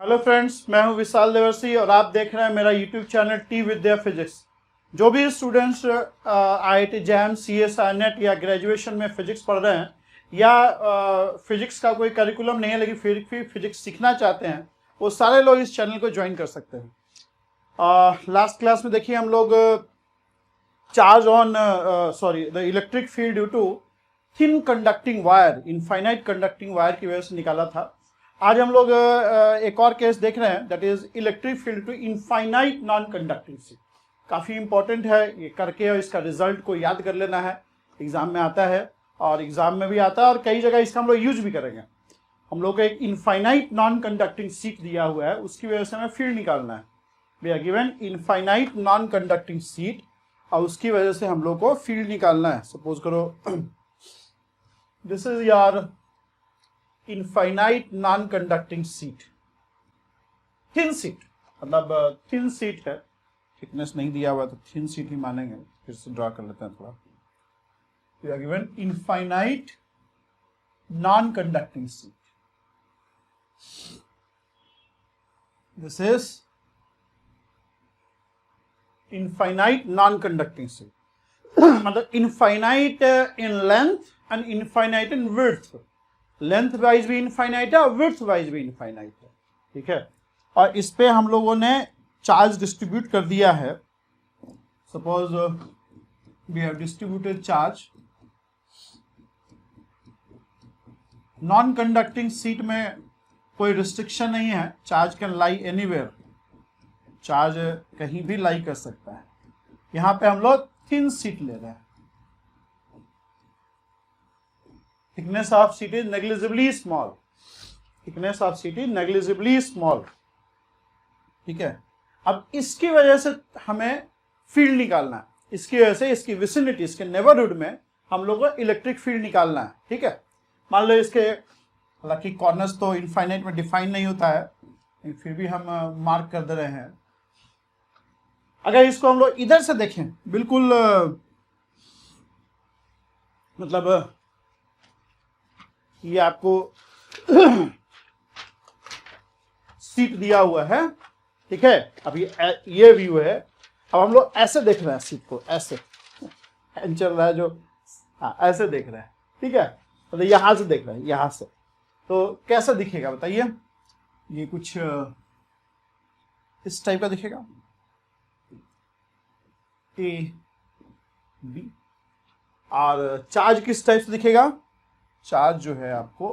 Hello friends, मैं हूं विशाल देवर्सी और आप देख रहे हैं मेरा YouTube channel T Vidya physics. जो भी students IIT JAM CSI NET या ग्रेजुएशन में फिजिक्स पढ़ रहे हैं या फिजिक्स का कोई करिकुलम नहीं है लेकिन फिर भी फिजिक्स सीखना चाहते हैं, वो सारे लोग इस चैनल को ज्वाइन कर सकते हैं। लास्ट क्लास में देखिए हम लोग charge on the electric field due to thin conducting wire, infinite conducting wire की वजह से निकाला था। आज हम लोग एक और केस देख रहे हैं, that is electric field to infinite non conducting sheet. काफ़ी इंपॉर्टेंट है, ये करके और इसका रिजल्ट को याद कर लेना है। एग्जाम में आता है और एग्जाम में भी आता है और कई जगह इसका हम लोग यूज भी करेंगे। हम लोग को एक इनफाइनाइट नॉन कंडक्टिंग सीट दिया हुआ है, उसकी वजह से हमें फील्ड निकालना है। We are given infinite non conducting sheet और उसकी वजह से हम लोग को फील्ड निकालना है। सपोज करो दिस इज यार infinite non conducting seat, thin sheet, मतलब थिन सीट है, थिकनेस नहीं दिया हुआ तो थिन सीट ही मानेंगे। फिर से ड्रा कर लेते हैं थोड़ा। We are given infinite non conducting sheet, this is infinite non conducting sheet. मतलब infinite in length and infinite in width. Length wise भी इनफाइनाइट है और विड्थ वाइज भी इनफाइनाइट है, ठीक है। और इस पे हम लोगों ने चार्ज डिस्ट्रीब्यूट कर दिया है। Suppose we have distributed charge. Non conducting sheet में कोई रिस्ट्रिक्शन नहीं है, charge can lie anywhere, charge कहीं भी लाई कर सकता है। यहां पे हम लोग थिन सीट ले रहे हैं। Thickness of seat is negligibly small, thickness of seat is negligibly small, ठीक है। अब इसकी वजह से हमें फील्ड निकालना है, इसकी वजह से इसकी विसिनिटी, इसके नेबरहुड में हम लोग को इलेक्ट्रिक फील्ड निकालना है, ठीक है। मान लो इसके, हालांकि कॉर्नर्स तो इनफाइनाइट में डिफाइन नहीं होता है, लेकिन फिर भी हम मार्क कर दे रहे हैं। अगर इसको हम लोग इधर से देखें, बिल्कुल मतलब ये आपको सीट दिया हुआ है, ठीक है। अब ये व्यू है। अब हम लोग ऐसे देख रहे हैं सीट को, ऐसे चल रहा है जो, हाँ ऐसे देख रहे हैं, ठीक है। मतलब यहां से देख रहे हैं, यहां से, तो कैसा दिखेगा बताइए। ये कुछ इस टाइप का दिखेगा, ए बी। और चार्ज किस टाइप से दिखेगा, चार्ज जो है आपको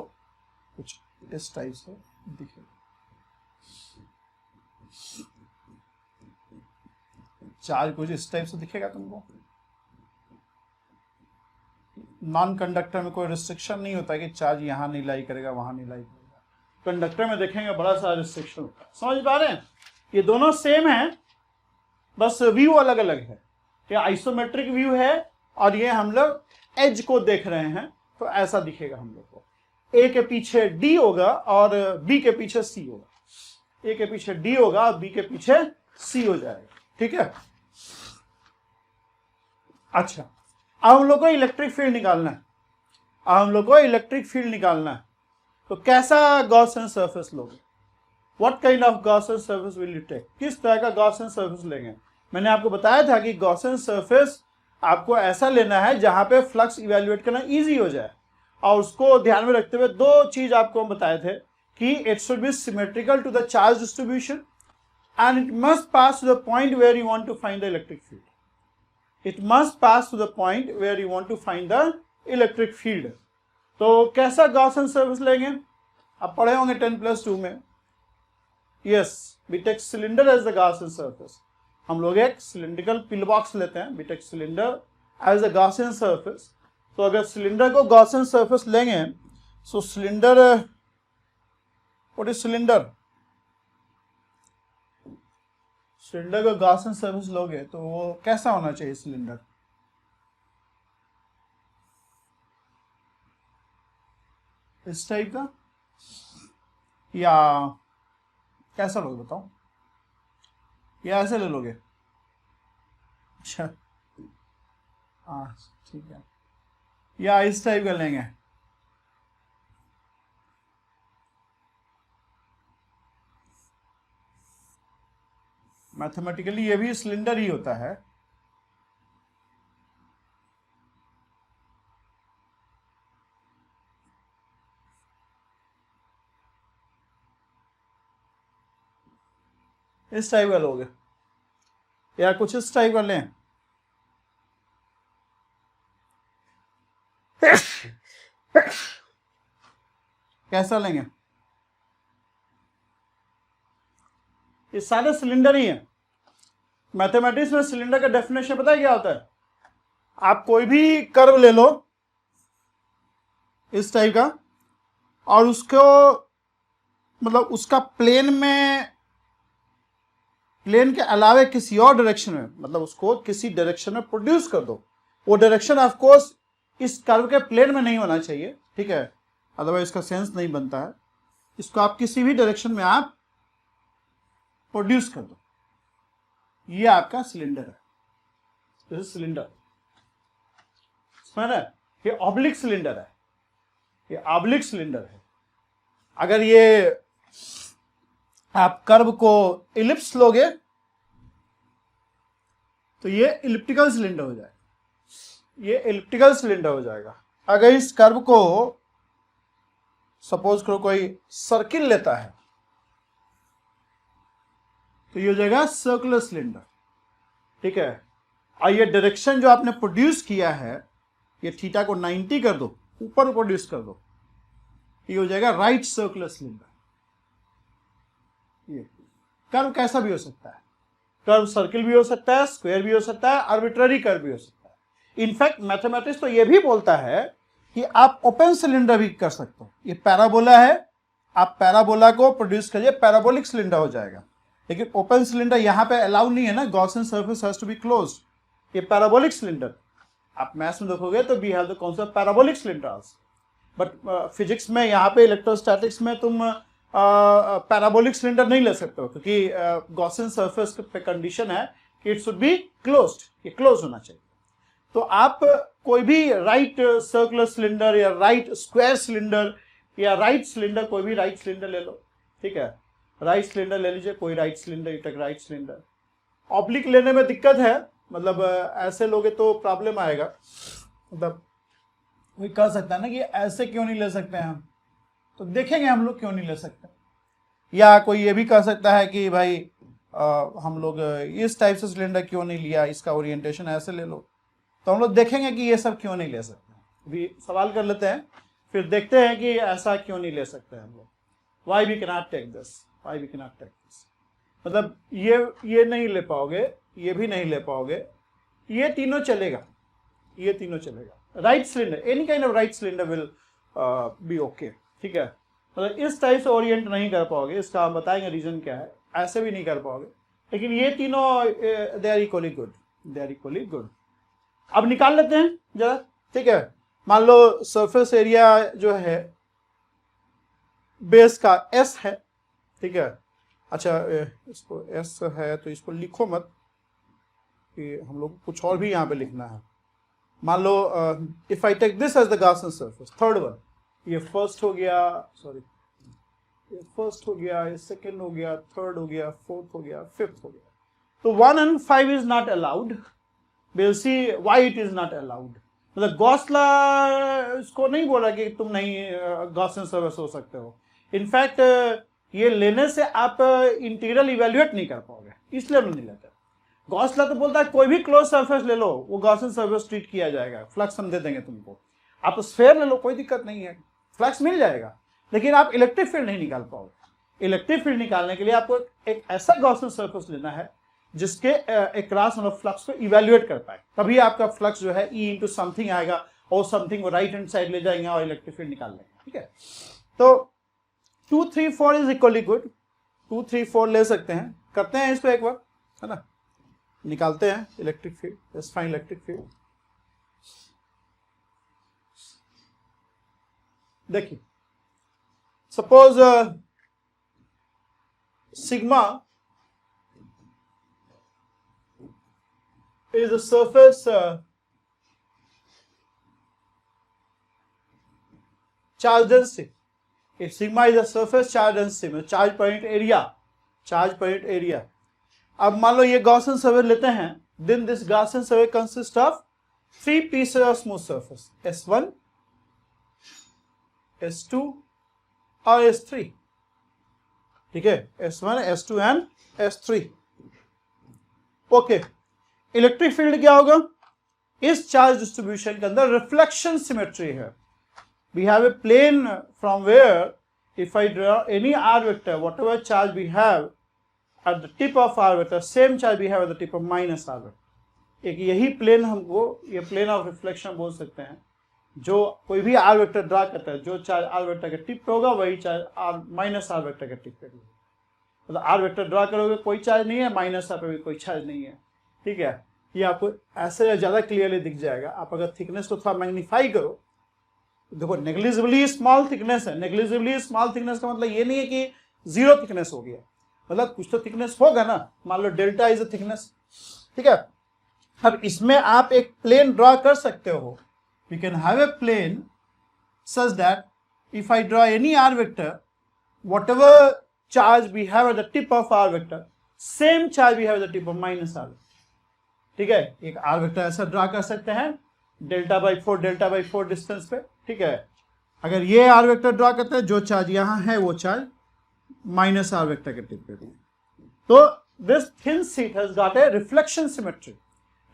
कुछ इस टाइप से दिखेगा। चार्ज कुछ इस टाइप से दिखेगा तुमको। नॉन कंडक्टर में कोई रिस्ट्रिक्शन नहीं होता कि चार्ज यहां नहीं लाई करेगा, वहां नहीं लाई करेगा। कंडक्टर में देखेंगे बड़ा सा रिस्ट्रिक्शन होता है। समझ पा रहे हैं? ये दोनों सेम है, बस व्यू अलग अलग है। ये आइसोमेट्रिक व्यू है और ये हम लोग एज को देख रहे हैं, तो ऐसा दिखेगा हम लोग को। ए के पीछे डी होगा और बी के पीछे सी होगा। ए के पीछे डी होगा और बी के पीछे सी हो जाएगा, ठीक है। अच्छा, अब हम लोग को इलेक्ट्रिक फील्ड निकालना है। अब हम लोग को इलेक्ट्रिक फील्ड निकालना है, तो कैसा गॉसियन सरफेस लोगे? What kind of Gaussian surface will you take? किस तरह का गॉसियन सरफेस लेंगे? मैंने आपको बताया था कि गॉसियन सरफेस आपको ऐसा लेना है जहां पे फ्लक्स इवेल्युएट करना इजी हो जाए, और उसको ध्यान में रखते हुए दो चीज आपको हम बताए थे कि it should be symmetrical to the charge distribution and it must pass to the point where you want to find the electric field. It must pass to the point where you want to find the electric field. तो कैसा Gaussian surface लेंगे? आप पढ़े होंगे 10+2 में। Yes, we take cylinder as the Gaussian surface. हम लोग एक सिलिंड्रिकल पिल बॉक्स लेते हैं, we take cylinder as the Gaussian surface. तो अगर सिलेंडर को गॉसियन सरफेस लेंगे, so cylinder, what is cylinder? Cylinder को गॉसियन सरफेस लोगे तो वो कैसा होना चाहिए सिलेंडर? इस टाइप का, या कैसा लोगे बताओ? या ऐसे ले लोगे? अच्छा, हाँ ठीक है, या इस टाइप का लेंगे? मैथमेटिकली ये भी सिलेंडर ही होता है। इस टाइप का लोगे या कुछ इस टाइप का लें। कैसा लेंगे? ये सारे सिलेंडर ही हैं। मैथमेटिक्स में सिलेंडर का डेफिनेशन पता है क्या होता है? आप कोई भी कर्व ले लो इस टाइप का, और उसको मतलब उसका प्लेन के अलावे किसी और डायरेक्शन में, मतलब उसको किसी डायरेक्शन में प्रोड्यूस कर दो। वो डायरेक्शन ऑफ कोर्स इस कर्व के प्लेन में नहीं होना चाहिए, ठीक है, अदरवाइज इसका सेंस नहीं बनता है। इसको आप किसी भी डायरेक्शन में आप प्रोड्यूस कर दो, ये आपका सिलेंडर है। दिस इज सिलेंडर, समझ रहे? ये ऑब्लिक सिलेंडर है, ये ऑब्लिक सिलेंडर है। अगर ये आप कर्व को इलिप्स लोगे तो ये इलिप्टिकल सिलेंडर हो जाएगा, ये इलिप्टिकल सिलेंडर हो जाएगा। अगर इस कर्व को सपोज करो कोई सर्किल लेता है तो ये हो जाएगा सर्कुलर सिलेंडर, ठीक है। और ये डायरेक्शन जो आपने प्रोड्यूस किया है, ये थीटा को 90 कर दो, ऊपर प्रोड्यूस कर दो, ये हो जाएगा राइट सर्कुलर सिलेंडर। ये कर्व कैसा भी हो सकता है, कर्व सर्किल भी हो सकता है, स्क्वायर भी हो सकता है, आर्बिट्ररी कर्व भी हो सकता है। इनफैक्ट मैथमेटिक्स तो ये भी बोलता है कि आप ओपन सिलेंडर भी कर सकते हो। ये पैराबोला है, आप पैराबोला को प्रोड्यूस करिए, पैराबोलिक सिलेंडर हो जाएगा। लेकिन ओपन सिलेंडर यहां पे अलाउ नहीं है ना, Gaussian surface has to be closed. ये पैराबोलिक सिलेंडर आप मैथ्स में देखोगे तो we have the concept parabolic cylinders, but physics में यहाँ पे इलेक्ट्रोस्टैटिक्स में तुम पैराबोलिक सिलेंडर नहीं ले सकते हो, क्योंकि गॉसियन सरफेस पे कंडीशन है कि इट शुड बी क्लोज्ड, ये क्लोज होना चाहिए। तो आप कोई भी राइट सर्कुलर सिलेंडर या राइट स्क्वायर सिलेंडर या राइट सिलेंडर, कोई भी राइट सिलेंडर ले लो, ठीक है, राइट सिलेंडर ले लीजिए, कोई राइट सिलेंडर, तक राइट सिलेंडर। ऑब्लिक लेने में दिक्कत है, मतलब ऐसे लोगे तो प्रॉब्लम आएगा। मतलब कोई कह सकता है ना कि ऐसे क्यों नहीं ले सकते हैं हम, तो देखेंगे हम लोग क्यों नहीं ले सकते। या कोई ये भी कह सकता है कि भाई हम लोग इस टाइप से सिलेंडर क्यों नहीं लिया, इसका ओरिएंटेशन ऐसे ले लो, तो हम लोग देखेंगे कि ये सब क्यों नहीं ले सकते। भी सवाल कर लेते हैं, फिर देखते हैं कि ऐसा क्यों नहीं ले सकते हम लोग। Why we cannot take this, why we cannot take this, मतलब ये नहीं ले पाओगे, ये भी नहीं ले पाओगे, ये तीनों चलेगा, ये तीनों चलेगा। Right cylinder, any kind of right cylinder will be okay, ठीक है। मतलब इस टाइप से ओरिएंट नहीं कर पाओगे, इसका हम बताएंगे रीजन क्या है। ऐसे भी नहीं कर पाओगे, लेकिन ये तीनों they are equally good, they are equally good. अब निकाल लेते हैं जरा, ठीक है। मान लो सरफेस एरिया जो है बेस का एस है, ठीक है। अच्छा इसको एस है तो इसको लिखो मत, कि हम लोग कुछ और भी यहाँ पे लिखना है। मान लो if I take this as the Gaussian surface, third one, ये फर्स्ट हो गया, सॉरी ये फर्स्ट हो गया, ये सेकंड हो गया, थर्ड हो गया, फोर्थ हो गया, फिफ्थ हो गया। तो 1 and 5 is not allowed. we'll see why it is not allowed। मतलब गॉसला इसको नहीं बोला कि तुम नहीं गॉसियन सरफेस हो सकते हो। इनफैक्ट ये लेने से आप इंटीग्रल इवेल्युएट नहीं कर पाओगे, इसलिए हम नहीं लेते। गॉसला तो बोलता है कोई भी क्लोज सरफेस ले लो, वो गॉसियन सरफेस ट्रीट किया जाएगा, फ्लक्स हम दे देंगे तुमको। आप स्फेयर ले लो, कोई दिक्कत नहीं है, फ्लक्स मिल जाएगा, लेकिन आप इलेक्ट्रिक फील्ड नहीं निकाल पाओगे। इलेक्ट्रिक फील्ड निकालने के लिए आपको एक ऐसा गॉसियन सरफेस लेना है जिसके अक्रॉस मतलब फ्लक्स को इवेल्युएट कर पाए, तभी आपका फ्लक्स जो है ई इंटू समथिंग आएगा, और समथिंग को राइट हैंड साइड ले जाएंगे और इलेक्ट्रिक फील्ड निकाल लेंगे, ठीक है। तो 2, 3, 4 इज इक्वली गुड, 2, 3, 4 ले सकते हैं। करते हैं इसको एक बार, है ना, निकालते हैं electric field, let's find electric field. देखिए suppose sigma is a surface charge density. If sigma is a surface charge density, charge point area, अब मान लो ये गॉसियन सर्फेस लेते हैं, then this Gaussian surface consist of 3 pieces of smooth surface, S1, S2 और S3, ठीक है, S1, S2 and S3। Okay, electric field क्या होगा? इस चार्ज डिस्ट्रीब्यूशन के अंदर रिफ्लेक्शन सिमेट्री है। We have a plane from where if I draw any R vector, whatever charge we have at the tip of r vector, same charge we have at the tip of minus r vector। एक यही plane हमको ये plane of reflection बोल सकते हैं। जो कोई भी आर वेक्टर ड्रा करता है, जो चार्ज आर वेक्टर के टिप पे होगा वही charge R minus R vector के टिप पे होगा। मतलब आर वेक्टर ड्रा करोगे कोई चार्ज नहीं है, माइनस आर पे भी कोई चार्ज नहीं है, ठीक है। ये आपको ऐसे ज़्यादा क्लियरली दिख जाएगा। आप अगर थिकनेस को थोड़ा मैग्नीफाई करो, देखो नेग्लिजिबली स्मॉल थिकनेस है। नेग्लिजिबली स्मॉल थिकनेस का मतलब ये नहीं है कि जीरो थिकनेस हो गया, मतलब कुछ तो थिकनेस होगा ना। मान लो डेल्टा इज अ थिकनेस, ठीक है। अब इसमें आप एक प्लेन ड्रॉ कर सकते हो। We can have a plane such that if I draw any R vector, whatever charge we have at the tip of R vector, same charge we have at the tip of minus R, ठीक है। एक are vector ऐसा draw कर सकते हैं delta by 4 distance पे, ठीक है। अगर ये आर वेक्टर ड्रॉ करते हैं, जो चार्ज यहाँ है वो चार्ज माइनस आर वेक्टर के टिप पे भी। तो this thin sheet has got a reflection symmetry.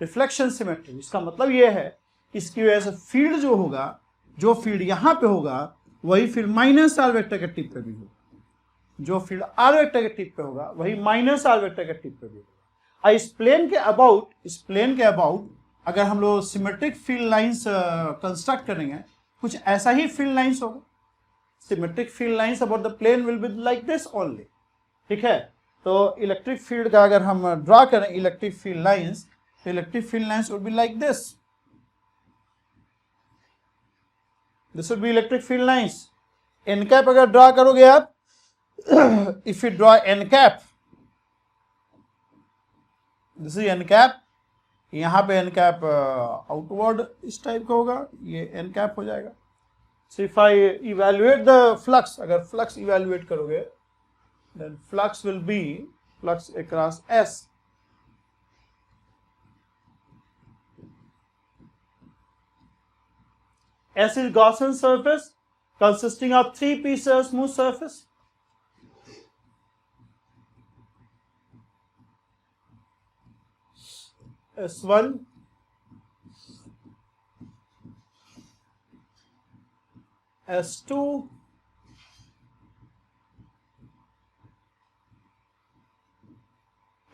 Reflection symmetry इसका मतलब ये है, इसकी वजह से फील्ड जो होगा, जो फील्ड यहां पे होगा वही फील्ड माइनस आर वेक्टर के टिप पे भी होगा। जो फील्ड आर वेक्टर के टिप पे होगा वही माइनस आर वेक्टर के टिप पे भी होगा। इस प्लेन के अबाउट अगर हम लोग सिमेट्रिक फील्ड लाइंस कंस्ट्रक्ट करेंगे, कुछ ऐसा ही फील्ड लाइंस होगा। Symmetric field lines about the plane will be like this only, ठीक है। तो इलेक्ट्रिक फील्ड का अगर हम ड्रॉ करें इलेक्ट्रिक फील्ड लाइंस, तो electric field lines would be like this. This would be electric field lines. End cap अगर draw करोगे आप, if you draw end cap, this is end cap, यहाँ पे एन कैप आउटवर्ड इस type का होगा, ये एन कैप हो जाएगा। So if I evaluate the flux, अगर flux evaluate करोगे, then flux will be flux across S। S is Gaussian surface consisting of 3 pieces of smooth surface। S1, S2,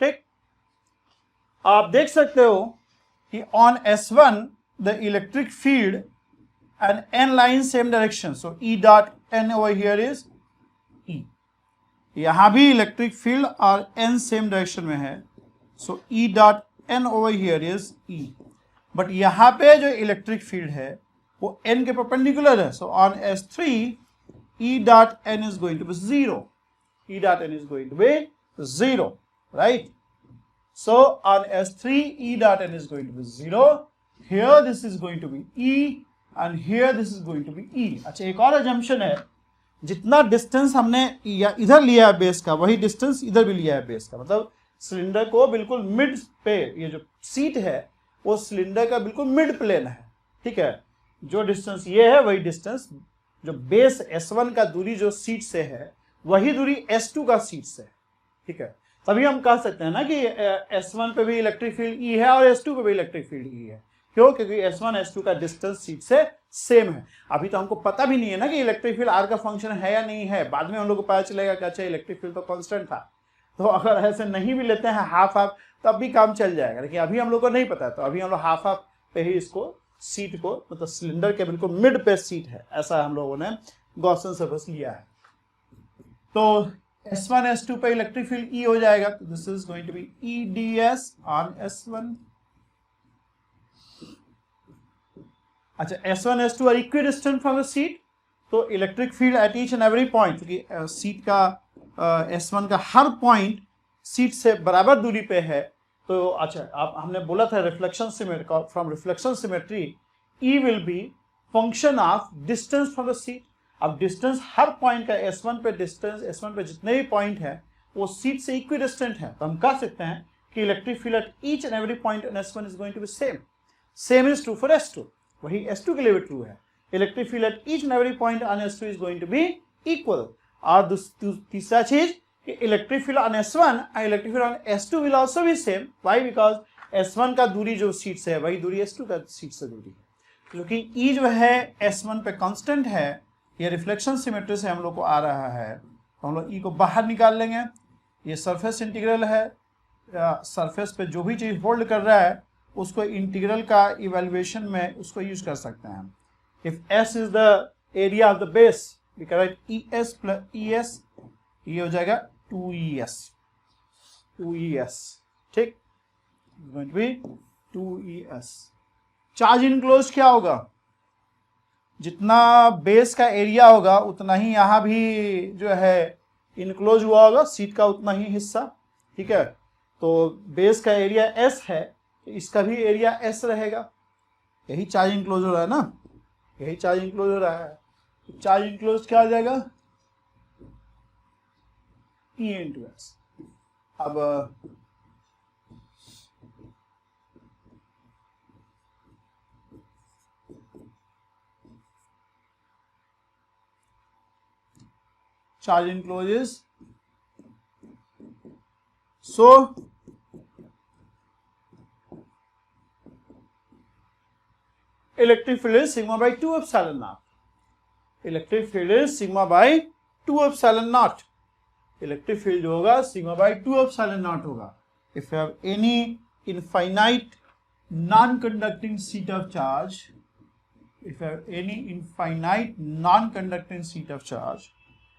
ठीक। आप देख सकते हो कि on S1 the electric field and n line same direction, so E dot n over here is E। यहां भी electric field और n same direction में है, सो E dot n over here is E। But यहां पे जो electric field है वो n के परपेंडिकुलर है, so on S3 E dot n is going to be 0। E dot n is going to be 0, right. So on S3 E dot n is going to be 0, here this is going to be E and here this is going to be E। अच्छा, एक और assumption है, जितना distance हमने इधर लिया है base का, वही डिस्टेंस इधर भी लिया है बेस का। मतलब सिलेंडर को बिल्कुल मिड पे, ये जो सीट है वो सिलेंडर का बिल्कुल मिड प्लेन है, ठीक है। जो डिस्टेंस ये है वही डिस्टेंस जो बेस S1 का दूरी जो सीट से है वही दूरी S2 का सीट से है, ठीक है। तभी हम कह सकते हैं ना कि S1 पे भी इलेक्ट्रिक फील्ड E है और S2 पे भी इलेक्ट्रिक फील्ड E है। क्यों? क्योंकि S1 S2 का डिस्टेंस सीट से सेम है। अभी तो हमको पता भी नहीं है ना कि इलेक्ट्रिक फील्ड R का फंक्शन है या नहीं है। बाद में हम लोग को पता चलेगा कि अच्छा इलेक्ट्रिक फील्ड तो कांस्टेंट था। तो अगर ऐसे नहीं भी लेते हैं हाफ हाफ तब भी काम चल जाएगा, लेकिन अभी हम लोग को नहीं पता है। तो अभी हम लोग हाफ हाफ पे ही इसको सीट को, मतलब सिलेंडर के बिल्कुल मिड पे सीट है, ऐसा हम लोगों ने गॉसियन सरफेस लिया है। तो S1 S2 पे इलेक्ट्रिक फील्ड E हो जाएगा, तो this is going to be E ds on S1। अच्छा, S1 S2 are equidistant from the sheet, तो electric field at each and every point, क्योंकि सीट का S1 का हर पॉइंट सीट से बराबर दूरी पे है। तो अच्छा, आप हमने बोला था reflection symmetry, from reflection symmetry E will be function of distance from the seat. अब डिस्टेंस हर पॉइंट का S1 पे डिस्टेंस, S1 पे जितने भी पॉइंट है वो सीट से इक्विडिस्टेंट है, तो हम कह सकते हैं कि electric field at each and every point on S1 is going to be same. Same is true for S2, वही S2 के लिए भी ट्रू है. Electric field at each and every point on S2 is going to be equal. और तीसरा चीज कि electric field on S1 और electric field on S2 will also be same. Why? Because S1 का दूरी जो सीट से है वही दूरी S2 का सीट से दूरी है. क्योंकि E जो है S1 पे कांस्टेंट है, ये रिफ्लेक्शन सिमेट्री से हम लोग को आ रहा है, तो हम लोग E को बाहर निकाल लेंगे. ये सरफेस इंटीग्रल है, सरफेस पे जो भी चीज होल्ड कर रहा है उसको इंटीग्रल का इवेल्युएशन में उसको यूज कर सकते हैं. If S is the area of the base, we can write ES plus ES, ये हो जाएगा 2ES. ठीक, going to be 2ES. Charge enclose क्या होगा? जितना बेस का एरिया होगा उतना ही यहाँ भी जो है इनक्लोज हुआ होगा, सीट का उतना ही हिस्सा. ठीक है, तो बेस का एरिया S है, तो इसका भी एरिया S रहेगा. यही चार्ज इनक्लोज हो रहा है ना, यही चार्ज इनक्लोज हो रहा है. तो चार्ज इनक्लोज क्या आ जाएगा? E into S. अब charge encloses, so electric field is sigma by 2 epsilon naught. Electric field is sigma by 2 epsilon naught. Electric field जो होगा sigma by 2 epsilon naught होगा. If you have any infinite non-conducting sheet of charge,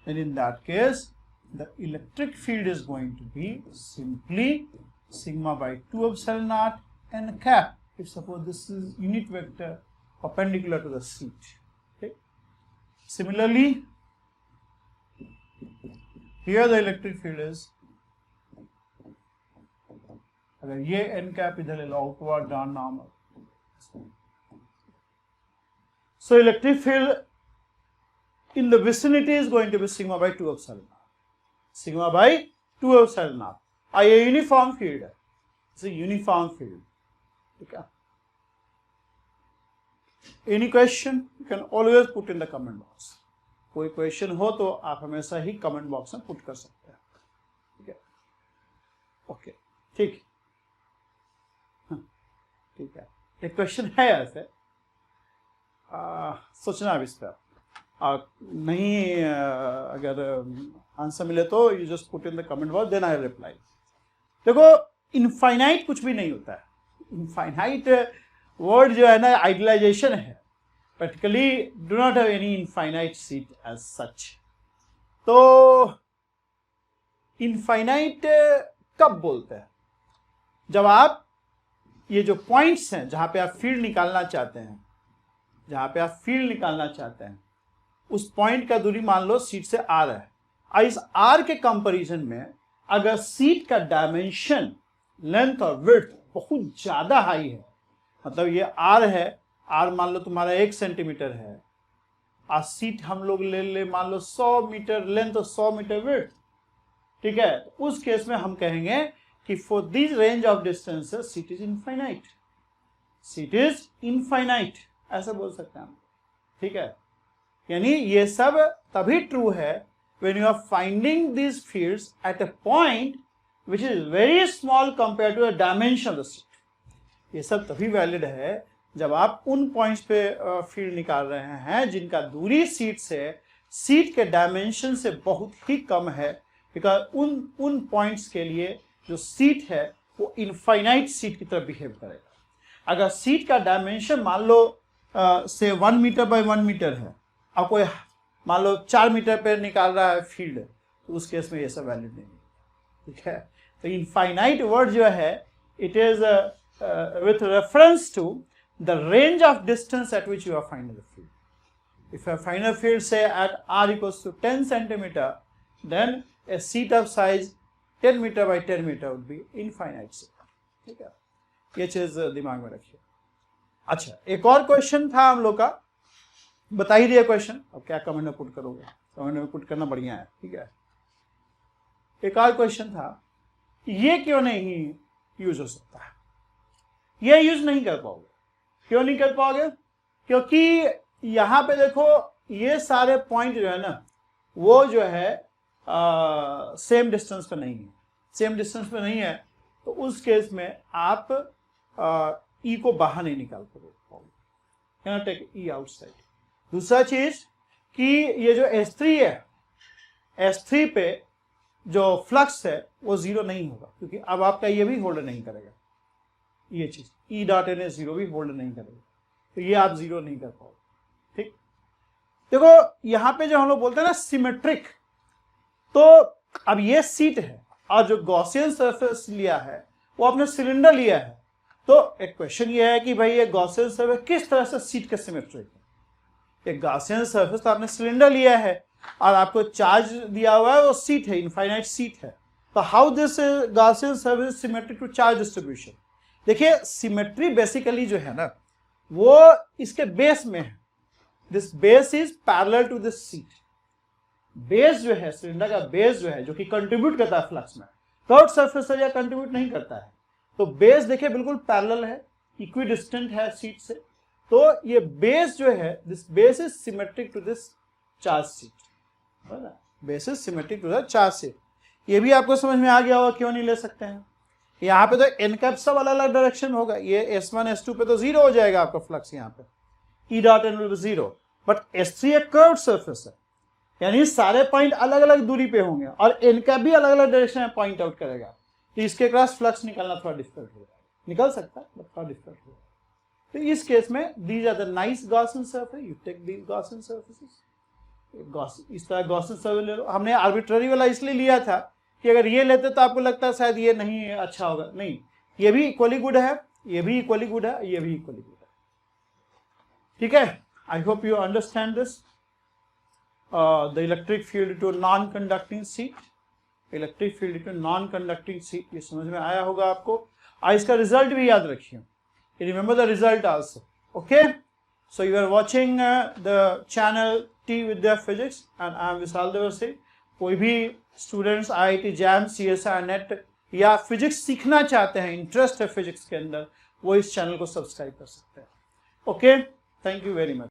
then in that case the electric field is going to be simply sigma by 2 epsilon naught n cap, if suppose this is unit vector perpendicular to the sheet. Okay. Similarly, here the electric field is, अगर ये n cap इधर ले लो, outward down normal, so electric field in the vicinity is going to be sigma by 2 epsilon naught. Sigma by 2 epsilon naught. ये uniform field है, it's a uniform field. ठीक है. Any question you can always put in the comment box. कोई question हो तो आप हमेशा ही comment box में पुट कर सकते हैं. ठीक है, ओके, ठीक है. एक क्वेश्चन है ऐसे, सोचना अब इस पर, और नहीं अगर आंसर मिले तो you just put in the comment box, then I reply. देखो, इनफाइनाइट कुछ भी नहीं होता है. इनफाइनाइट वर्ड जो है ना, आइडियलाइजेशन है. Practically do not have any infinite sheet as such. तो इनफाइनाइट कब बोलते हैं? जब आप ये जो पॉइंट्स हैं जहां पे आप फील्ड निकालना चाहते हैं, उस पॉइंट का दूरी मान लो सीट से R है. और इस R के कंपैरिजन में अगर सीट का डायमेंशन, लेंथ और विड्थ बहुत ज्यादा हाई है, मतलब ये R है, R मान लो तुम्हारा 1 सेंटीमीटर है, और सीट हम लोग ले मान लो 100 मीटर लेंथ और 100 मीटर विड्थ. ठीक है, तो उस केस में हम कहेंगे कि for this range of distances seat is infinite, ऐसा बोल सकते हैं हम. ठीक है, यानी ये सब तभी ट्रू है when you are finding these fields at a point which is very small compared to the dimension of the seat. ये सब तभी वैलिड है जब आप उन पॉइंट्स पे फील्ड निकाल रहे हैं जिनका दूरी सीट के डायमेंशन से बहुत ही कम है. बिकॉज उन पॉइंट्स के लिए जो सीट है वो इनफाइनाइट सीट की तरह बिहेव करेगा. अगर सीट का डायमेंशन मान लो से 1 मीटर बाय 1 मीटर है, और कोई मान लो 4 मीटर पे निकाल रहा है फील्ड, तो उस केस में ये सब वैलिड नहीं है. ठीक है, तो इनफाइनाइट वर्ड जो है, it is with reference to the range of distance at which you are finding the field. If you find a field से at r equals to 10 centimetre, then a seat of size 10 metre by 10 metre would be infinite seat. ठीक है, ये चीज दिमाग में रखिए. अच्छा, एक और क्वेश्चन था हम लोग का, बता ही दिया क्वेश्चन. अब क्या कमेंट में पुट करोगे? कमेंट में पुट करना बढ़िया है. ठीक है, एक और क्वेश्चन था, ये क्यों नहीं यूज हो सकता है? ये यूज नहीं कर पाओगे। क्यों नहीं कर पाओगे? क्योंकि यहां पे देखो ये सारे पॉइंट जो है ना वो जो है सेम डिस्टेंस पे नहीं है। सेम डिस्टेंस पे नहीं है तो उस केस में आप ई को बाहर नहीं निकाल पाओगे, टेक ई आउटसाइड। दूसरा चीज कि ये जो S3 है, S3 पे जो फ्लक्स है वो जीरो नहीं होगा, क्योंकि अब आपका ये भी होल्ड नहीं करेगा। ये चीज ई डॉट एन जीरो भी होल्ड नहीं करेगा, तो ये आप जीरो नहीं कर पाओगे। ठीक, देखो यहां पे जो हम लोग बोलते हैं ना सिमेट्रिक, तो अब ये सीट है और जो गॉसियन सरफेस लिया है वो आपने सिलेंडर लिया है, तो एक क्वेश्चन ये है कि भाई ये गॉसियन सरफेस किस तरह से सीट का सिमेट्रिक है? एक गॉसियन सरफेस तो आपने सिलेंडर लिया है और आपको चार्ज दिया हुआ है, वो सीट है, इनफाइनाइट सीट है, तो how this Gaussian surface symmetric to charge distribution? देखिए सिमेट्री बेसिकली जो है ना वो इसके बेस में है। This base is parallel to this sheet. Base जो है सिलेंडर का बेस जो है जो कि कंट्रीब्यूट करता है फ्लक्स में, कर्व्ड सरफेस एरिया कंट्रीब्यूट नहीं करता है, तो बेस देखिए बिल्कुल पैरेलल है, इक्विडिस्टेंट है सीट से, तो ये बेस जो है this base is symmetric to this charge sheet. Base is symmetric to the charge sheet. ये भी आपको समझ में आ गया होगा क्यों नहीं ले सकते हैं। यहाँ पे तो एन कैप सब अलग अलग डायरेक्शन होगा, ये S1 S2 पे तो जीरो हो जाएगा आपका फ्लक्स, यहाँ पे E dot N will be zero, but S3 एक कर्व्ड सरफेस है, यानी सारे पॉइंट अलग अलग दूरी पे होंगे और एन कैप भी अलग अलग डायरेक्शन में पॉइंट आउट करेगा, तो इसके क्रॉस फ्लक्स निकालना थोड़ा डिफिकल्ट होगा। निकल सकता है बट थोड़ा डिफिकल्ट होगा। तो इस केस में these are the nice Gaussian surface, you take these Gaussian surfaces. इस तरह गॉसियन सरफेस ले लो। हमने आर्बिट्ररी वाला इसलिए लिया था कि अगर ये लेते तो आपको लगता है शायद ये नहीं अच्छा होगा, नहीं, ये भी इक्वली गुड है, ये भी इक्वली गुड है, ये भी इक्वली गुड है। ठीक है, I hope you understand this. The electric field to non conducting sheet, electric field to non conducting sheet, ये समझ में आया होगा आपको। इसका रिजल्ट भी याद रखिए, remember the result also. Okay, so you are watching the channel T Vidya physics and I am Vishal Devarsi. कोई भी students IIT JAM CSI NET या फिजिक्स सीखना चाहते हैं, इंटरेस्ट है फिजिक्स के अंदर, वो इस चैनल को सब्सक्राइब कर सकते हैं। Okay, thank you very much.